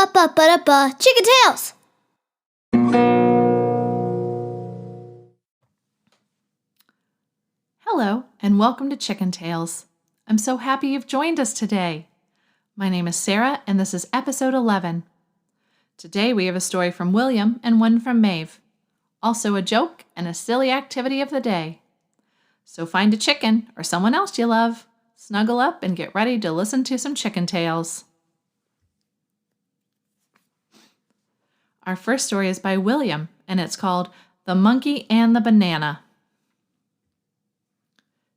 Ba-ba-ba-da-ba, Chicken Tales! Hello, and welcome to Chicken Tales. I'm so happy you've joined us today. My name is Sarah, and this is episode 11. Today we have a story from William and one from Maeve. Also a joke and a silly activity of the day. So find a chicken or someone else you love, snuggle up, and get ready to listen to some Chicken Tales. Our first story is by William, and it's called The Monkey and the Banana.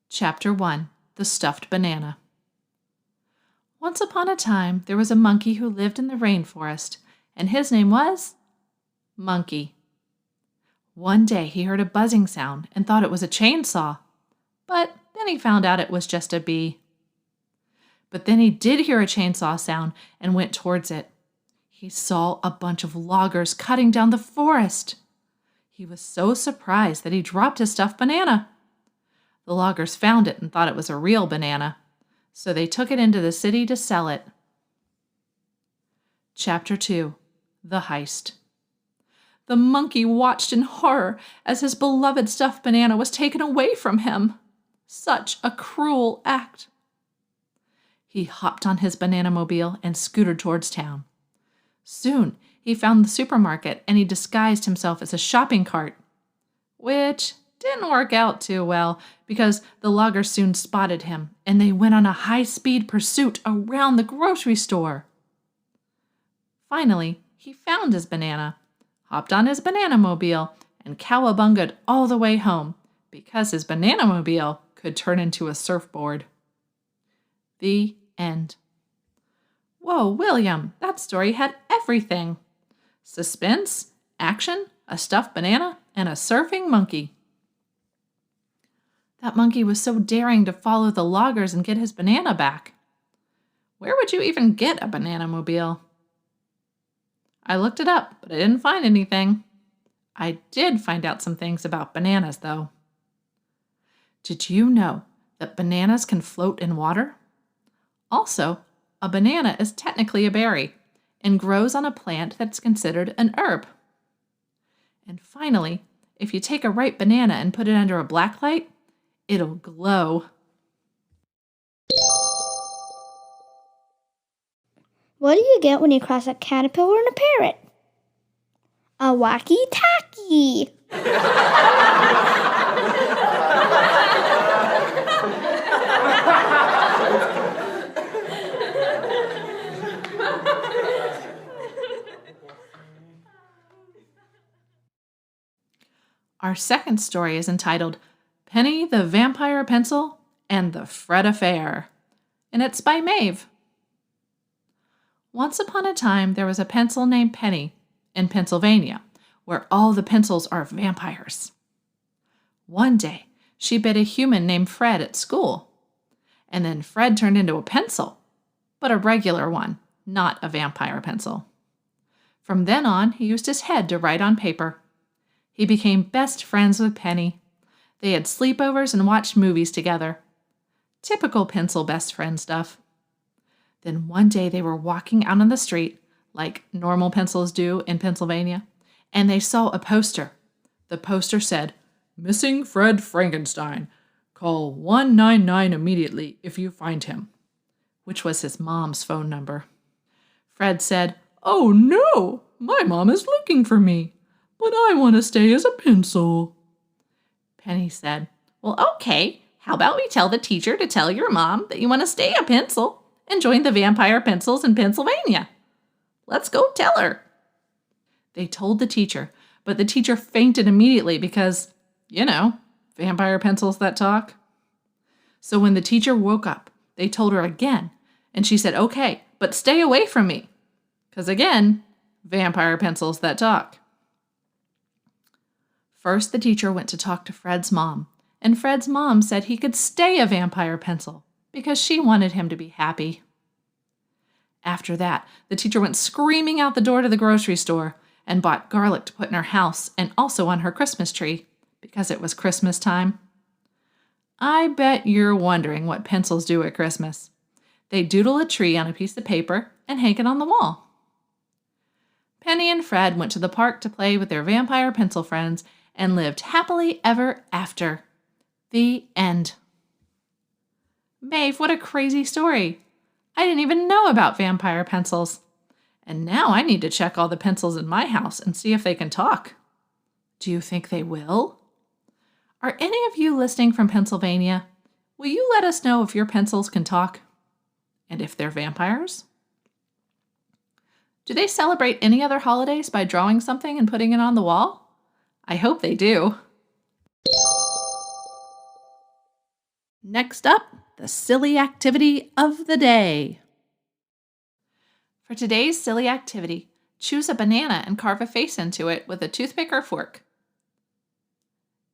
Chapter 1, The Stuffed Banana. Once upon a time, there was a monkey who lived in the rainforest, and his name was Monkey. One day he heard a buzzing sound and thought it was a chainsaw, but then he found out it was just a bee. But then he did hear a chainsaw sound and went towards it. He saw a bunch of loggers cutting down the forest. He was so surprised that he dropped his stuffed banana. The loggers found it and thought it was a real banana, so they took it into the city to sell it. Chapter 2, The Heist. The monkey watched in horror as his beloved stuffed banana was taken away from him. Such a cruel act. He hopped on his banana-mobile and scooted towards town. Soon, he found the supermarket and he disguised himself as a shopping cart, which didn't work out too well because the loggers soon spotted him and they went on a high-speed pursuit around the grocery store. Finally, he found his banana, hopped on his banana-mobile, and cowabunged all the way home because his banana-mobile could turn into a surfboard. The end. Whoa, William, that story had everything. Suspense, action, a stuffed banana, and a surfing monkey. That monkey was so daring to follow the loggers and get his banana back. Where would you even get a banana-mobile? I looked it up, but I didn't find anything. I did find out some things about bananas, though. Did you know that bananas can float in water? Also, a banana is technically a berry and grows on a plant that's considered an herb. And finally, if you take a ripe banana and put it under a black light, it'll glow. What do you get when you cross a caterpillar and a parrot? A walkie-talkie. Our second story is entitled Penny the Vampire Pencil and the Fred Affair, and it's by Maeve. Once upon a time, there was a pencil named Penny in Pennsylvania, where all the pencils are vampires. One day, she bit a human named Fred at school, and then Fred turned into a pencil, but a regular one, not a vampire pencil. From then on, he used his head to write on paper. He became best friends with Penny. They had sleepovers and watched movies together. Typical pencil best friend stuff. Then one day they were walking out on the street, like normal pencils do in Pennsylvania, and they saw a poster. The poster said, "Missing Fred Frankenstein. Call 199 immediately if you find him," which was his mom's phone number. Fred said, "Oh no, my mom is looking for me, but I want to stay as a pencil." Penny said, "Well, okay, how about we tell the teacher to tell your mom that you want to stay a pencil and join the vampire pencils in Pennsylvania. Let's go tell her." They told the teacher, but the teacher fainted immediately because, vampire pencils that talk. So when the teacher woke up, they told her again, and she said, "Okay, but stay away from me." Because again, vampire pencils that talk. First, the teacher went to talk to Fred's mom, and Fred's mom said he could stay a vampire pencil because she wanted him to be happy. After that, the teacher went screaming out the door to the grocery store and bought garlic to put in her house and also on her Christmas tree because it was Christmas time. I bet you're wondering what pencils do at Christmas. They doodle a tree on a piece of paper and hang it on the wall. Penny and Fred went to the park to play with their vampire pencil friends and lived happily ever after. The end. Maeve, what a crazy story. I didn't even know about vampire pencils. And now I need to check all the pencils in my house and see if they can talk. Do you think they will? Are any of you listening from Pennsylvania? Will you let us know if your pencils can talk? And if they're vampires? Do they celebrate any other holidays by drawing something and putting it on the wall? I hope they do. Next up, the silly activity of the day. For today's silly activity, choose a banana and carve a face into it with a toothpick or fork.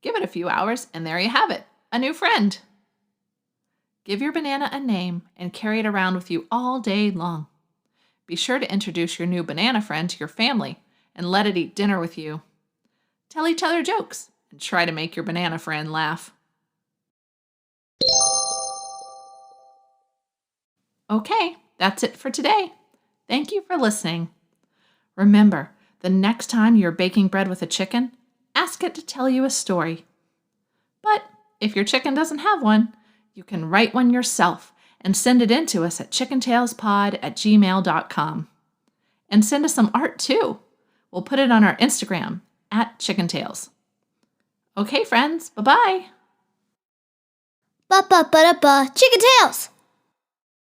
Give it a few hours and there you have it, a new friend. Give your banana a name and carry it around with you all day long. Be sure to introduce your new banana friend to your family and let it eat dinner with you. Tell each other jokes and try to make your banana friend laugh. Okay, that's it for today. Thank you for listening. Remember, the next time you're baking bread with a chicken, ask it to tell you a story. But if your chicken doesn't have one, you can write one yourself and send it in to us at chickentailspod@gmail.com. And send us some art too. We'll put it on our Instagram @chickentails. Okay, friends, bye-bye. Chicken tails.